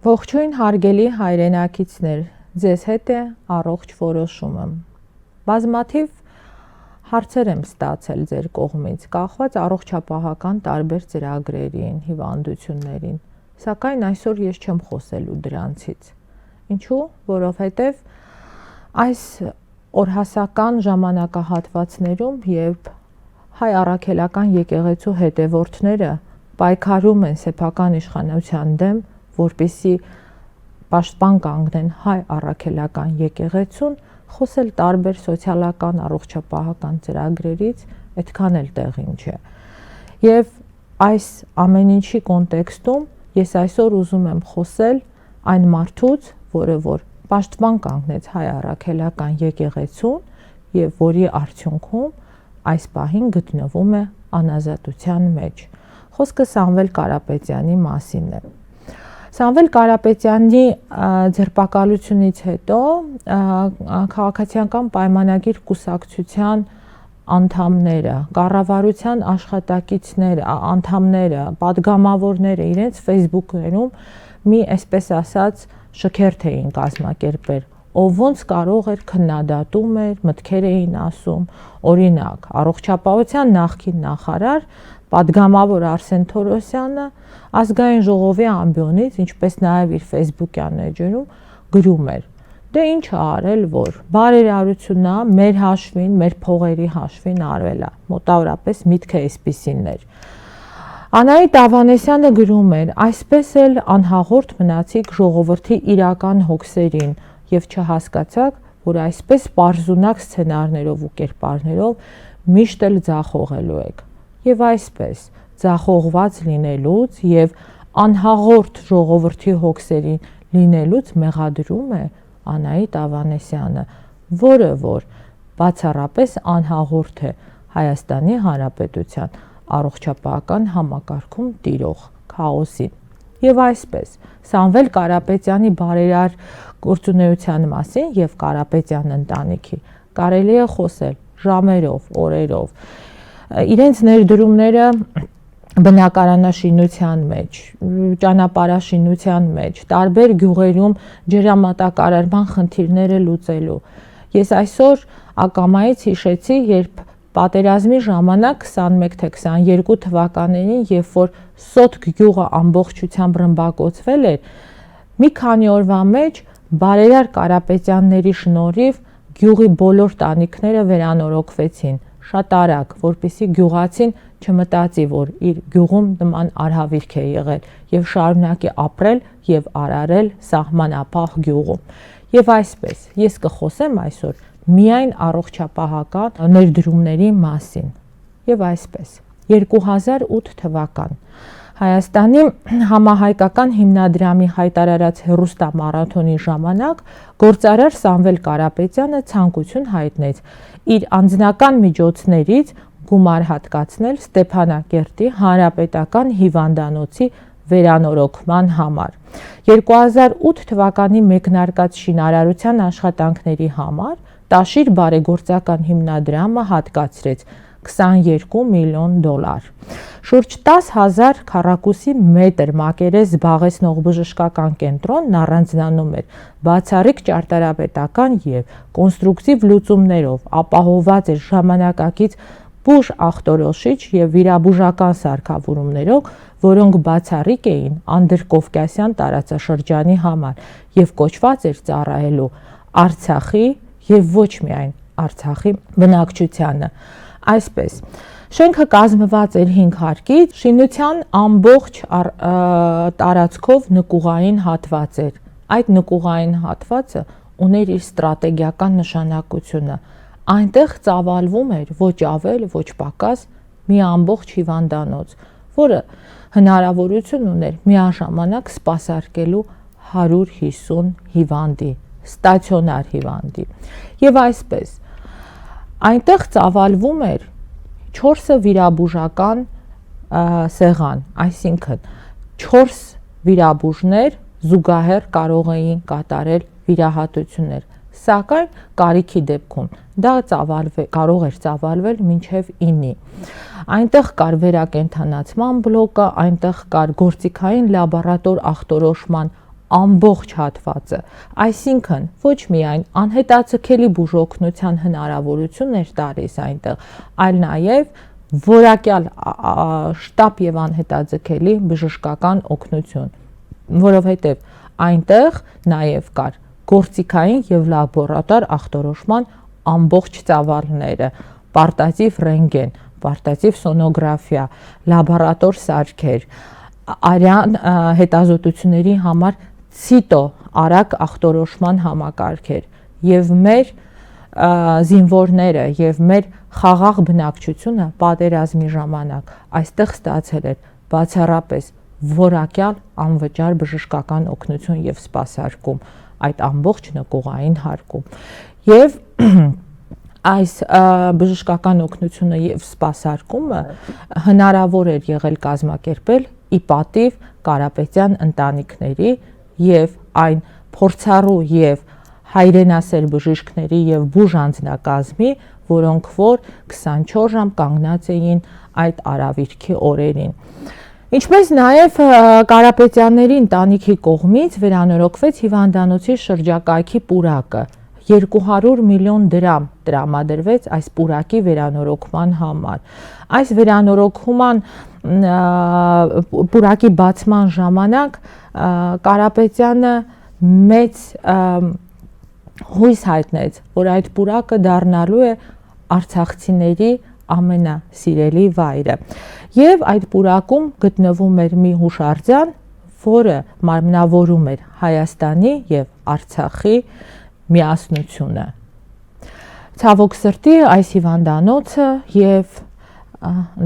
Ողջույն հարգելի հայրենակիցներ, ձեզ հետ է առողջ որոշումը։ Բազմաթիվ հարցեր եմ ստացել ձեր կողմից, կախված առողջապահական տարբեր ծրագրերին, հիվանդություններին, սակայն այսօր ես չեմ խոսելու դրանցից։ Ինչու՞, որովհետև այս օրհասական ժամանակահատվածներում, երբ հայ առաքելական եկեղեցու հետևորդները պայքարում են սեփական իշխանության դեմ, որպեսզի պաշտպան կանգնեն հայ առաքելական եկեղեցուն, խոսել տարբեր սոցիալական առողջապահական ծրագրերից այդքան էլ տեղին չէ։ Եվ այս ամեն ինչի կոնտեքստում ես այսօր ուզում եմ խոսել այն մարդուց, որը որ պաշտպան կանգնեց հայ առաքելական եկեղեցուն եւ որի արդյունքում այս պահին գտնվում է անազատության մեջ։ Խոսքը Սամվել Կարապետյանի մասին է։ Սամվել Կարապետյանի ձերբակալությունից հետո քաղաքացիական պայմանագիր կուսակցության անդամները, կառավարության աշխատակիցները, անդամները, падգամավորները իրենց Facebook-երում մի այսպես ասած շքերթ էին կազմակերպել, ով ոնց կարող էր քննադատում էր, մտքեր էին ասում, օրինակ, առողջապահության նախկին նախարար падգամավոր Արսեն Թորոսյանը ազգային ժողովի ամբիոնից, ինչպես նաև իր Facebook-յան էջերում գրում էր. դե ինչ է արել, որ բարերարությունն է, մեր հաշվին, մեր փողերի հաշվին արվել է, մոտավորապես միտքը այսպիսին էր։ Անահիտ Ավանեսյանը գրում էր. այսպես էլ անհաղորդ մնացիք ժողովրդի իրական հոգսերին եւ չհասկացաք, որ այսպես պարզունակ սցենարներով ու կերպարներով միշտ էլ ձախողելու եք։ Եվ այսպես ձախողված լինելուց եւ անհաղորդ ժողովրդի հոգսերին լինելուց մեղադրում է Անահիտ Ավանեսյանը, որը որ բացառապես անհաղորդ է Հայաստանի Հանրապետության առողջապահական համակարգում տիրող քաոսին։ Եվ այսպես Սամվել Կարապետյանի բարերար գործունեության մասին եւ Կարապետյան ընտանիքի կարելի է խոսել ժամերով, օրերով։ Իրենց ներդրումները բնակարանաշինության մեջ, ճանապարհաշինության մեջ, տարբեր գյուղերում ջրամատակարարման խնդիրները լուծելու։ Ես այսօր ակամայից հիշեցի, երբ պատերազմի ժամանակ 21 թե 22 թվականներին, երբ որ Սոտք գյուղը ամբողջությամբ ռմբակոծվել էր, մի քանի օրվա մեջ բարերար Կարապետյանների շնորհիվ գյուղի բոլոր տանիքները վերանորոգվեցին, շատ արագ, որպեսզի գյուղացին չմտածի, որ իր գյուղում նման արհավիրք է եղել եւ շարունակի ապրել եւ արարել սահմանափախ գյուղում։ Եվ այսպես, ես կխոսեմ այսօր միայն առողջապահական ներդրումների մասին։ Եվ այսպես, 2008 թվական Հայաստանի համահայկական հիմնադրամի հայտարարած հեռուստամարաթոնի ժամանակ գործարար Սամվել Կարապետյանը ցանկություն հայտնեց իր անձնական միջոցներից գումար հատկացնել Ստեփանակերտի հանրապետական հիվանդանոցի վերանորոգման համար։ 2008 թվականի մեկնարկած շինարարության աշխատանքների համար Տաշիր բարեգործական հիմնադրամը հատկացրեց $22 միլիոն։ Շուրջ 10,000 քառակուսի մետր մակերես զբաղեցնող բժշկական կենտրոնն առանձնանում էր բացառիկ ճարտարապետական եւ կոնստրուկտիվ լուծումներով, ապահովված էր ժամանակակից բուժ ախտորոշիչ եւ վիրաբուժական սարքավորումներով, որոնք բացառիկ էին Անդրկովկասյան տարածաշրջանի համար եւ կոչված էր ծառայելու Արցախի եւ ոչ միայն Արցախի բնակչությանը։ Այսպես, շենքը կազմված էր 5 հարկից, շինության ամբողջ տարածքով նկուղային հատված էր։ Այդ նկուղային հատվածը ուներ իր ստրատեգիական նշանակությունը։ Այնտեղ ծավալվում էր ոչ ավել, ոչ պակաս մի ամբողջ հիվանդանոց, որը հնարավորություն ուներ միաժամանակ սպասարկելու 150 հիվանդի, ստացիոնար հիվանդի։ Եվ այսպես, այնտեղ ծավալվում էր 4 վիրաբուժական սեղան, այսինքն 4 վիրաբուժներ զուգահեռ կարող էին կատարել վիրահատություններ, սակայն կարիքի դեպքում դա կարող էր ծավալվել մինչև 9-ի։ Այնտեղ կար վերակենդանացման բլոկը, այնտեղ կար գործիքային լաբորատոր ախտորոշման ամբողջ հատվածը, այսինքն ոչ միայն անհետաձգելի բուժօգնության հնարավորություններ տալիս այնտեղ, այլ նաև որակյալ շտապ եւ անհետաձգելի բժշկական օգնություն, որովհետեւ այնտեղ նաև կար գործիքային եւ լաբորատոր ախտորոշման ամբողջ ծավալները, պարտատիվ ռենտգեն, պարտատիվ սոնոգրաֆիա, լաբորատոր սարքեր, արյան հետազոտությունների համար ցիտո արագ ախտորոշման համակարգեր եւ մեր զինվորները եւ մեր խաղաղ բնակչությունը պատերազմի ժամանակ այստեղ ստացել էր բացառապես որակյալ անվճար բժշկական օգնություն եւ սպասարկում, այդ ամբողջ նկուղային հարկում եւ այս բժշկական օգնությունը եւ սպասարկումը հնարավոր էր եղել կազմակերպել ի պատիվ Կարապետյան ընտանիքների եւ այն փորձառու եւ հայրենասեր բժիշկների եւ բուժանձնակազմի, որոնք որ 24 ժամ կանգնած էին այդ արավիրքի օրերին։ Ինչպես նաև Կարապետյանների ընտանիքի կողմից վերանորոգվեց հիվանդանոցի շրջակայքի պուրակը, 200 միլիոն դրամ տրամադրվեց այս պուրակի վերանորոգման համար։ Այս վերանորոգման պուրակի բացման ժամանակ Կարապետյանը մեծ հույս հայտնեց, որ այդ պուրակը դառնալու է արցախցիների ամենասիրելի վայրը։ Եվ այդ պուրակում գտնվում էր մի հուշարձան, որը մարմնավորում էր Հայաստանի եւ Արցախի միասնությունը։ Ցավոք սրտի այս հիվանդանոցը եւ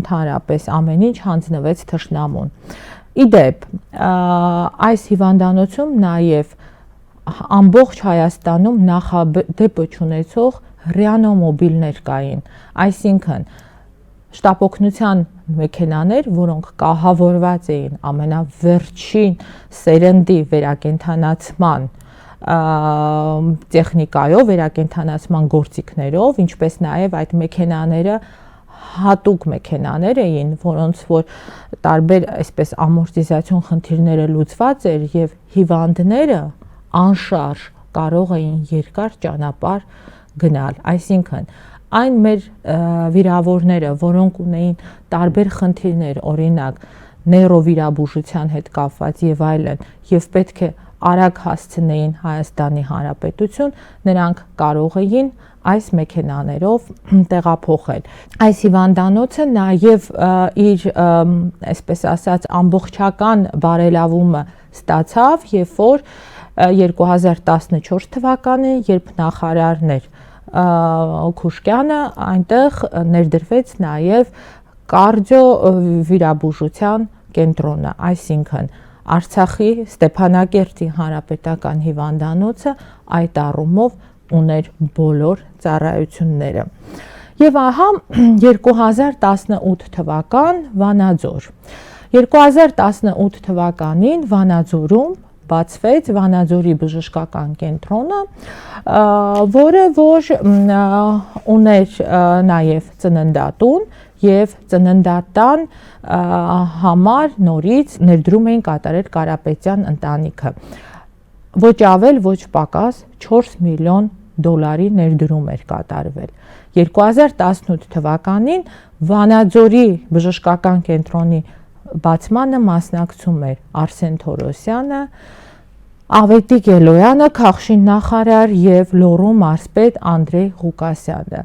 ընդհանրապես ամեն ինչ հանձնվեց թշնամուն։ Իդեպ, այս հիվանդանոցում նաեւ ամբողջ Հայաստանում նախադեպ չունեցող ռեանոմոբիլներ կային, այսինքն շտապօգնության մեքենաներ, որոնք կահավորված էին ամենավերջին սերնդի վերակենդանացման տեխնիկայով, վերակենդանացման գործիքներով, ինչպես նաև այդ մեքենաները հատուկ մեքենաներ էին, որոնց որ տարբեր այսպես ամորտիզացիոն խնդիրները լուծված էր եւ հիվանդները անշարժ կարող էին երկար ճանապարհ գնալ, այսինքն այն մեր վիրավորները, որոնք ունեին տարբեր խնդիրներ, օրինակ նեյրովիրաբուժության հետ կապված եւ այլն, եւ պետք է արագ հասցնեին Հայաստանի Հանրապետություն, նրանք կարող էին այս մեքենաներով տեղափոխել։ Այս հիվանդանոցը նաև իր, այսպես ասած, ամբողջական բարելավումը ստացավ, երբ որ 2014 թվականին, երբ նախարարն էր Քուշկյանը, այնտեղ ներդրվեց նաև կարդիո վիրաբուժության կենտրոնը, այսինքն Արցախի Ստեփանակերտի հանրապետական հիվանդանոցը այդ առումով ուներ բոլոր ծառայությունները։ Եվ ահա 2018 թվական Վանաձոր։ 2018 թվականին Վանաձորում բացվեց Վանաձորի բժշկական կենտրոնը, որը որ ուներ նաև ծննդատուն եւ ծննդատան համար նորից ներդրում էին կատարել Կարապետյան ընտանիքը։ Ոչ ավել, ոչ պակաս 4 միլիոն դոլարի ներդրում էր կատարվել։ 2018 թվականին Վանաձորի բժշկական կենտրոնի բացմանը մասնակցում էր Արսեն Թորոսյանը, Ավետիք Էլոյանը, Քաղշին նախարար եւ Լոռու մարզպետ Անդրեյ Ղուկասյանը։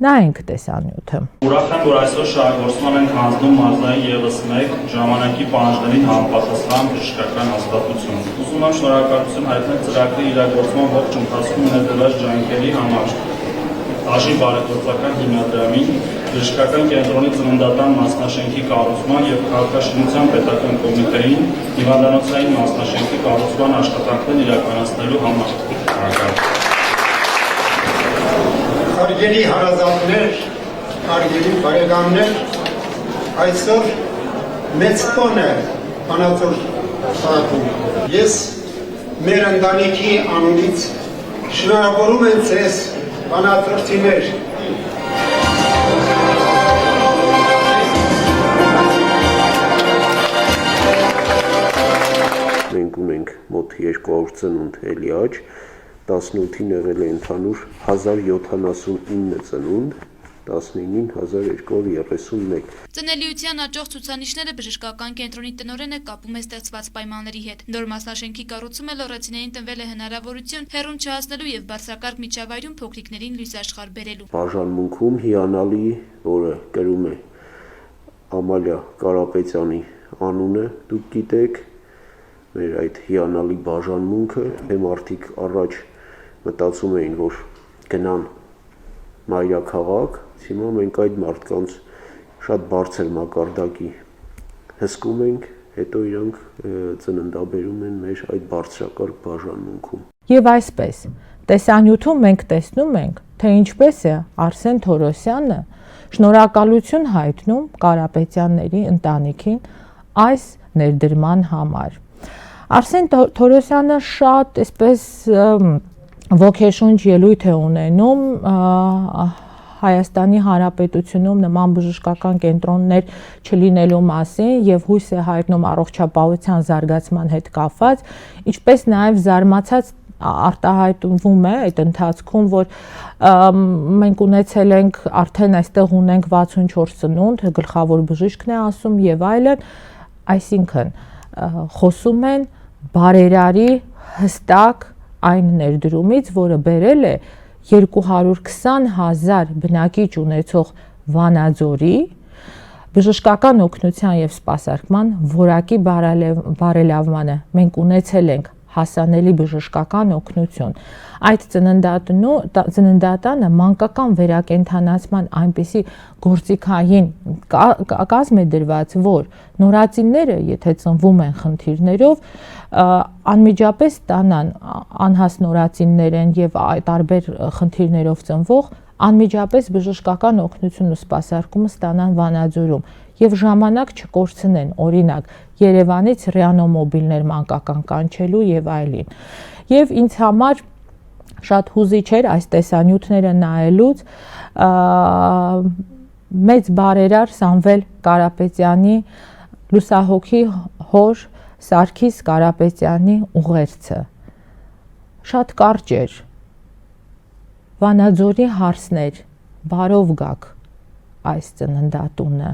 Նայենք տեսանյութը։ Ուրախ եմ, որ այսօր շահագործման ենք հանձնում մարզային եւս մեկ ժամանակի պահանջներին համապատասխան բժշկական հաստատություն։ Ուզում եմ շնորհակալություն հայտնել ծրագրի իրագործման ողջ ընթացքում ներդրած ջանքերի համար։ Աշի բարեգործական հիմնադրամին, բժշկական կենտրոնի ծննդատան մասնաշենքի կառուցման եւ քաղաքաշինության պետական կոմիտեին հիվանդանոցային մասնաշենքի կառուցման աշխատանքներ իրականացնելու համար։ Հարգելի հարազատներ, հարգելի բարեկամներ, այսօր մեծ տոն է Վանաձոր քաղաքում։ Ես մեր ընտանիքի անունից շնորհավորում եմ ձեզ վանաձորցիներ։ Մենք ունենք մոտ 200 ծնունդ էլի աճ, 18-ին եղել է ընդհանուր 1079 ծնունդ, 19-ին 1231։ Ծնելիության աճող ցուցանիշները բժշկական կենտրոնի տնօրենը կապում է ստեղծված պայմանների հետ։ Նոր մասնաշենքի կառուցումը լոռացիներին տնվել է հնարավորություն հեռուն չհասնելու եւ բարձրակարգ միջավայրում փոքրիկներին լույսաշխարհ բերելու։ Բաժանմունքում հիանալի, որը կրում է Ամալիա Կարապետյանի անունը, դուք գիտեք, մեր այդ հիանալի բաժանմունքը, մարդիկ առաջ մտածում էին, որ գնան մայրաքաղաք, հիմա մենք այդ մարդկանց շատ բարձր մակարդակի հսկում ենք, հետո իրանք ծննդաբերում են մեր այդ բարձրակարգ բաժանմունքում։ Եվ այսպես, տեսանյութում մենք տեսնում ենք, թե ինչպես է Արսեն Թորոսյանը շնորհակալություն հայտնում Կարապետյանների ընտանիքին այս ներդրման համար։ Արսեն Թորոսյանը շատ այսպես ոգեշունչ ելույթ է ունենում Հայաստանի Հանրապետությունում նման բժշկական կենտրոններ չլինելու մասին եւ հույս է հայտնում առողջապահության զարգացման հետ կապված, ինչպես նաեւ զարմացած արտահայտվում է այդ ընթացքում, որ մենք ունեցել ենք արդեն այստեղ ունենք 64 ծնունդ, գլխավոր բժիշկն է ասում եւ այլն, այսինքն խոսում են բարերարի հստակ այն ներդրումից, որը բերել է 220,000 բնակիչ ունեցող Վանաձորի բժշկական օգնության եւ սպասարկման որակի բարելավմանը։ Մենք ունեցել ենք հասանելի բժշկական օգնություն։ Այդ ծննդատանը մանկական վերակենդանացման այնպիսի գործիքային կազմ է դրված, որ նորածինները, եթե ծնվում են խնդիրներով, անմիջապես ստանան անհաս նորածիններ են եւ տարբեր խնդիրներով ծնվող, անմիջապես բժշկական օգնություն ու սպասարկումը ստանան Վանաձորում եւ ժամանակ չկորցնեն, օրինակ Երևանից ռեանոմոբիլներ մանկական կանչելու եւ այլն։ Եվ ինձ համար շատ հուզիչ էր այս տեսանյութները նայելուց մեծ բարերար Սամվել Կարապետյանի լուսահոգի հոր Սարգիս Կարապետյանի ուղերձը շատ կարճ էր։ Վանաձորի հարսներ, բարով գաք այս ծննդատունը,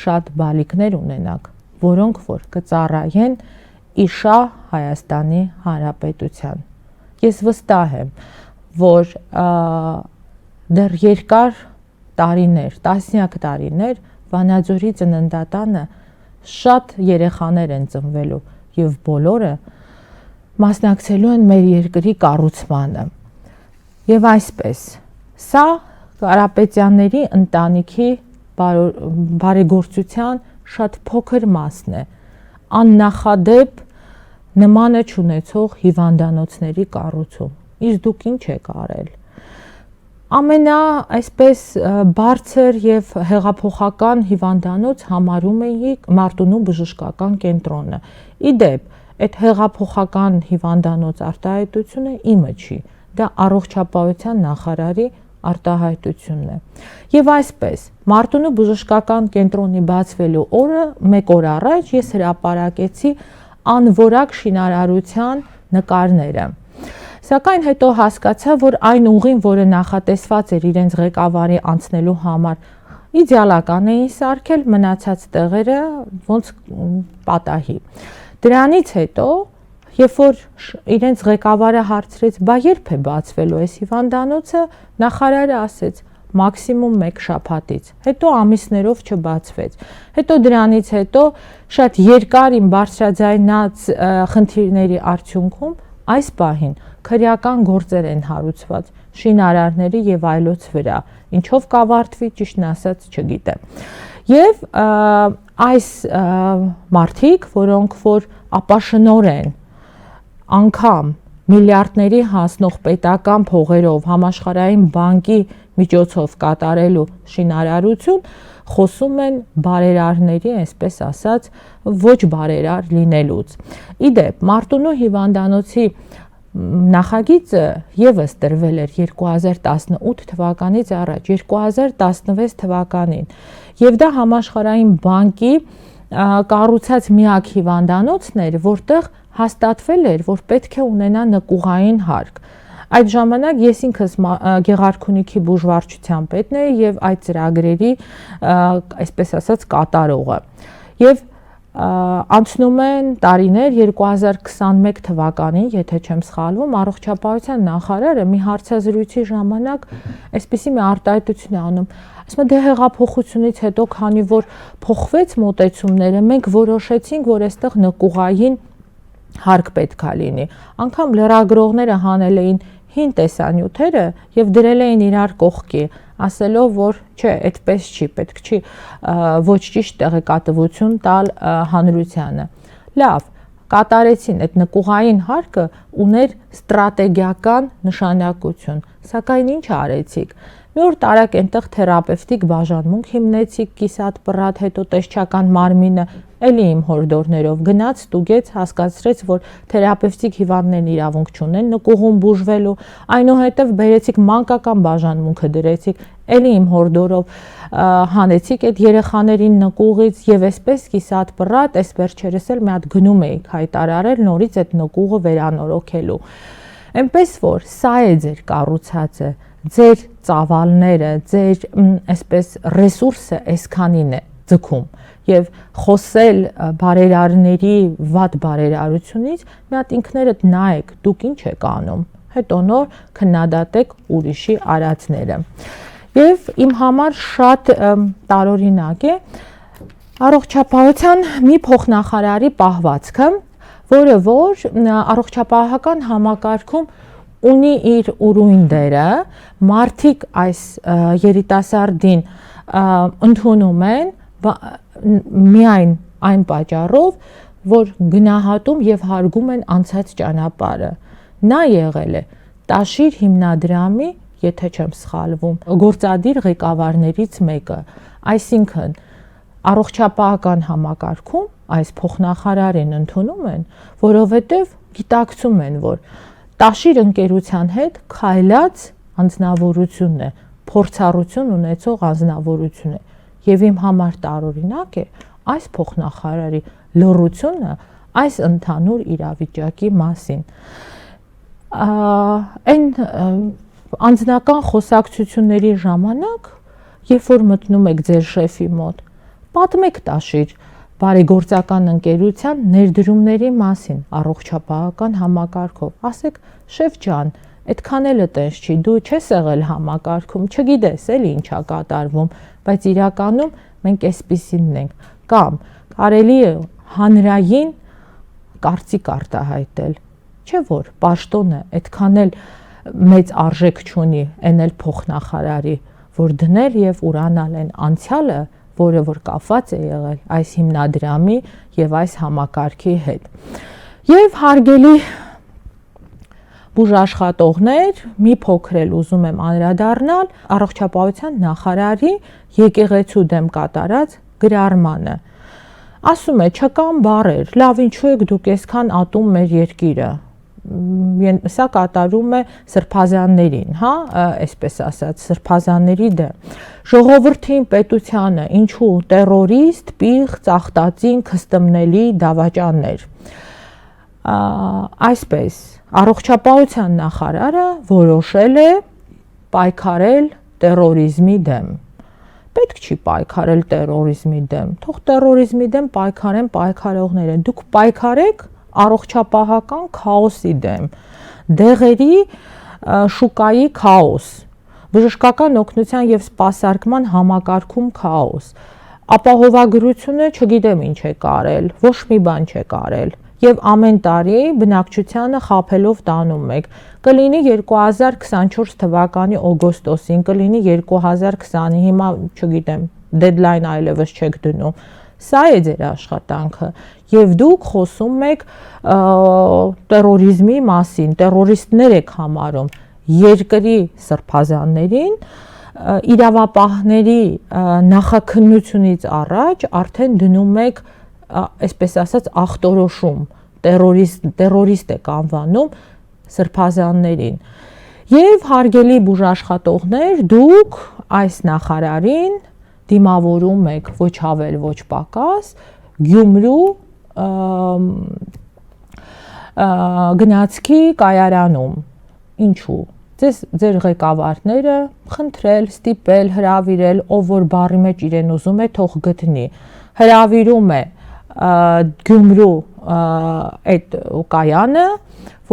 շատ բալիկներ ունենաք, որոնք որ կծառայեն իշա Հայաստանի Հանրապետության։ Ես վստահ եմ, որ դեռ երկար տարիներ, տասնյակ տարիներ Վանաձորի ծննդատանը շատ երեխաներ են ծնվելու եւ բոլորը մասնակցելու են մեր երկրի կառուցմանը։ Եվ այսպես, սա Կարապետյանների ընտանիքի բարեգործության շատ փոքր մասն է, աննախադեպ նմանը չունեցող հիվանդանոցների կառուցում։ Իսկ դուք ինչ եք արել։ Ամենա այսպես բարձր եւ հեղափոխական հիվանդանոց համարում էիք Մարտունու բժշկական կենտրոնը։ Իդեպ, այդ հեղափոխական հիվանդանոց արտահայտությունը իմը չի, դա առողջապահության նախարարի արտահայտությունն է։ Եվ այսպես, Մարտունու բժշկական կենտրոնի բացվելու օրը, մեկ օր առաջ ես հրապարակեցի անորակ շինարարության նկարները։ Սակայն հետո հասկացա, որ այն ուղին, որը նախատեսված էր իրենց ղեկավարի անցնելու համար, իդեալական էին սարքել, մնացած տեղերը ոնց պատահի։ Դրանից հետո, երբ որ իրենց ղեկավարը հարցրեց, բա երբ է բացվելու այս հիվանդանոցը, նախարարը ասեց մաքսիմում 1 շաբաթից, հետո ամիսներով չբացվեց։ Հետո դրանից հետո շատ երկար իմ բարձրաձայնած խնդիրների արդյունքում այս պահին քրեական գործեր են հարուցված շինարարների եւ այլոց վրա, ինչով կավարտվի, ճիշտն ասած չգիտեմ։ Եվ այս մարդիկ, որոնք որ ապաշնոր են անգամ միլիարդների հասնող պետական փողերով համաշխարհային բանկի միջոցով կատարելու շինարարություն, խոսում են բարերարների, այսպես ասած, ոչ բարերար լինելուց։ Իդեպ, Մարտունու հիվանդանոցի նախագիծը եւս տրվել էր 2018 թվականից առաջ, 2016 թվականին, եւ դա համաշխարհային բանկի կառուցած միակ հիվանդանոցն էր, որտեղ հաստատվել էր, որ պետք է ունենա նկուղային հարկ։ Այդ ժամանակ ես ինքս Գեղարքունիքի բուժվարչության պետն էի եւ այդ ծրագրերի, այսպես ասած, կատարողը։ Եվ անցնում են տարիներ, 2021 թվականին, եթե չեմ սխալվում, առողջապահության նախարարը մի հարցազրույցի ժամանակ այսպիսի մի արտահայտություն է անում։ Ասում է, դե հեղափոխությունից հետո, քանի որ փոխվեց մոտեցումները, մենք որոշեցինք, որ այստեղ նկուղային հարկ պետք է լինի։ Անկամ լրագրողները հանել էին հին տեսանյութերը եւ դրել էին իրար կողքի, ասելով, որ չէ, այդպես չի, պետք չի ոչ ճիշտ տեղեկատվություն տալ հանրությանը։ Լավ, կատարեցին, այդ նկուղային հարկը ուներ ստրատեգիական նշանակություն, սակայն ինչ արեցիք։ Մի օր տարակ այնտեղ թերապևտիկ բաժանմունք հիմնեցիք, կիսատ-պռատ, հետո տեսչական մարմինը էլի իմ հորդորներով գնաց, ստուգեց, հասկացրեց, որ թերապևտիկ հիվանդներն իրավունք չունեն նկուղում բուժվելու, այնուհետև բերեցիք մանկական բաժանմունքը դրեցիք, էլի իմ հորդորով հանեցիք այդ երեխաներին նկուղից եւ այսպես կիսատ-պռատ, այս վերջերս էլ մի հատ գնում էիք հայտարարել նորից այդ նկուղը վերանորոգելու։ Այնպես որ սա է ձեր կառուցածը, ձեր ծավալները, ձեր այսպես ռեսուրսը այսքանին է ձգում եւ խոսել բարերարների վատ բարերարությունից մի հատ ինքներդ նայեք, դուք ինչ եք անում, հետո նոր քննադատեք ուրիշի արածները։ Եվ իմ համար շատ տարօրինակ է առողջապահության մի փոխնախարարի պահվածքը, որը որ առողջապահական համակարգում ունի իր ուրույն դերը, մարդիկ այս երիտասարդին ընդունում են միայն այն պատճառով, որ գնահատում եւ հարգում են անցած ճանապարհը։ Նա եղել է Տաշիր հիմնադրամի, եթե չեմ սխալվում, գործադիր ղեկավարներից մեկը, այսինքն առողջապահական համակարգում այս փոխնախարարին ընդունում են, որովհետեւ գիտակցում են, որ Տաշիր ընկերության հետ քայլած անձնավորությունն է, փորձառություն ունեցող անձնավորություն է, եւ իմ համար տարօրինակ է այս փոխնախարարի լռությունը այս ընդհանուր իրավիճակի մասին։ Այն անձնական խոսակցությունների ժամանակ, երբ որ մտնում եք ձեր շեֆի մոտ, պատմեք Տաշիր բարեգործական ընկերության ներդրումների մասին առողջապահական համակարգով, ասեք, շեֆ ջան, այդքան էլ այտենց չի, դու չես եղել համակարգում, չգիտես էլի ինչա կատարվում, բայց իրականում մենք այսպիսինն ենք, կամ կարելի է հանրային կարծիք արտահայտել, չէ՞ որ պաշտոնը այդքան էլ մեծ արժեք չունի, այն էլ փոխնախարարի, որ դնել եւ ուրանալ են անցյալը, որը որ կապված է եղել այս հիմնադրամի եւ այս համակարգի հետ։ Եվ հարգելի բուժաշխատողներ, մի փոքր էլ ուզում եմ անդրադառնալ առողջապահության նախարարի եկեղեցու դեմ կատարած գրառմանը։ Ասում է, չկան բառեր, լավ ինչու եք դուք այսքան ատում մեր երկիրը։ Սա կատարում է սրբազաններին, հա, այսպես ասած, սրբազանների դեմ։ Ժողովրդին, պետությանը, ինչու տերորիստ, պիղծ, աղտածին, քստմնելի դավաճաններ։ Այսպես, առողջապահության նախարարը որոշել է պայքարել տերորիզմի դեմ։ Պետք չի պայքարել տերորիզմի դեմ, թող տերորիզմի դեմ պայքարեն պայքարողները, դուք պայքարեք առողջապահական քաոսի դեմ, դեղերի շուկայի քաոս, բժշկական օգնության եւ սպասարկման համակարգում քաոս, ապահովագրությունը չգիտեմ ինչ է կարել, ոչ մի բան չէ կարել, եւ ամեն տարի բնակչությանը խաբելով տանում եք, կլինի 2024 թվականի օգոստոսին, կլինի 2020-ի, հիմա չգիտեմ, դեդլայն այլևս չեք դնում, սա է ձեր աշխատանքը, եւ դուք խոսում եք տերորիզմի մասին, տերորիստներ եք համարում երկրի սրբազաններին, իրավապահների նախաքննությունից առաջ արդեն դնում եք, այսպես ասած, ախտորոշում, տերորիստ եք անվանում սրբազաններին։ Եվ հարգելի բուժաշխատողներ, դուք այս նախարարին դիմավորում եք ոչ ավել, ոչ պակաս, Գյումրու գնացքի կայարանում։ Ինչու՞։ Ձեր ղեկավարները խնդրել, ստիպել, հրավիրել, ով որ բառի մեջ իրեն ուզում է, թող գտնի։ Հրավիրում է Գյումրու այդ կայանը,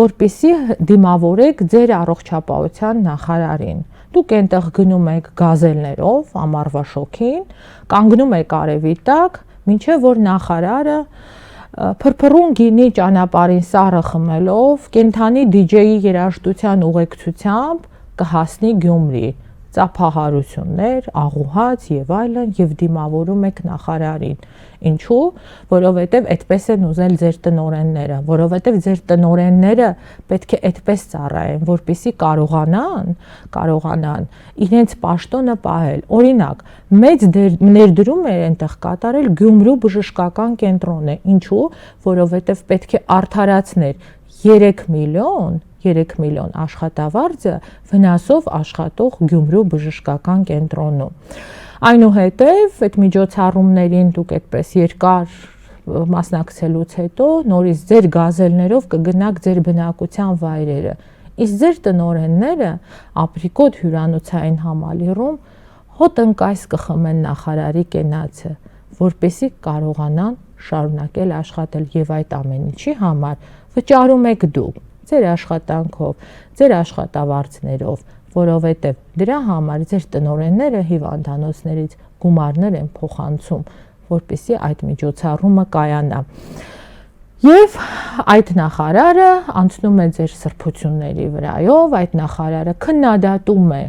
որպեսզի դիմավորեք ձեր առողջապահության նախարարին։ Դուք այնտեղ գնում եք գազելներով, ամառվա շոգին, կանգնում եք արևի տակ, մինչև որ նախարարը փրփռուն գինի ճանապարհին սառը խմելով, կենթանի DJ-ի երաժշտության ուղեկցությամբ կհասնի Գյումրի, ծափահարություններ, աղուհաց եւ այլն եւ դիմավորում եք նախարարին։ Ինչու՞, որովհետեւ այդպես են ուզել ձեր տնօրենները, որովհետեւ ձեր տնօրենները պետք է այդպես ծառայեն, որպեսզի կարողանան իրենց պաշտոնը պահել։ Օրինակ, մեծ ներդրում է այնտեղ կատարել Գյումրու բժշկական կենտրոնը։ Ինչու՞, որովհետեւ պետք է արդարացներ 3 միլիոն աշխատավարձը վնասով աշխատող Գյումրու բժշկական կենտրոնում։ Այնուհետև այդ միջոցառումներին դուք այդպես երկար մասնակցելուց հետո նորից ձեր գազելներով կգնաք ձեր բնակության վայրերը։ Իսկ ձեր տնօրենները ապրիկոտ հյուրանոցային համալիրում հոտնկայս կխմեն նախարարի կենացը, որպեսզի կարողանան շարունակել աշխատել եւ այդ ամեն ինչի համար վճարում եք դուք ձեր աշխատանքով, ձեր աշխատավարձներով, որովհետև դրա համար ձեր տնօրենները հիվանդանոցներից գումարներ են փոխանցում, որպեսզի այդ միջոցառումը կայանա։ Եվ այդ նախարարը անցնում է ձեր սրբությունների վրայով, այդ նախարարը քննադատում է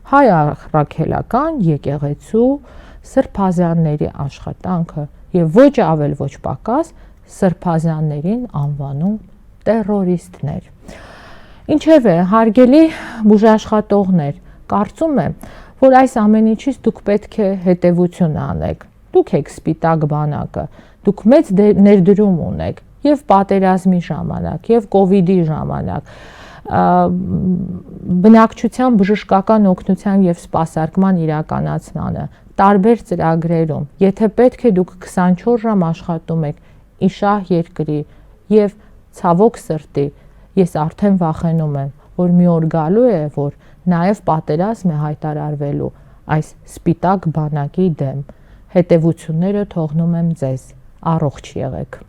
հայ առաքելական եկեղեցու սրբազանների աշխատանքը եւ ոչ ավել ոչ պակաս սրբազաններին անվանում տերորիստներ։ Ինչևէ, հարգելի բուժաշխատողներ, կարծում եմ, որ այս ամեն ինչից դուք պետք է հետևություն անեք։ Դուք եք սպիտակ բանակը, դուք մեծ ներդրում ունեք եւ պատերազմի ժամանակ, եւ կովիդի ժամանակ, բնակչության բժշկական օգնության եւ սպասարկման իրականացմանը, տարբեր ծրագրերում։ Եթե պետք է դուք 24 ժամ աշխատում եք իշահ երկրի եւ ցավոք սրտի, ես արդեն վախենում եմ, որ մի օր գալու է, որ նաև պատերազմ է հայտարարվելու այս սպիտակ բանակի դեմ։ Հետևությունները թողնում եմ ձեզ։ Առողջ եղեք։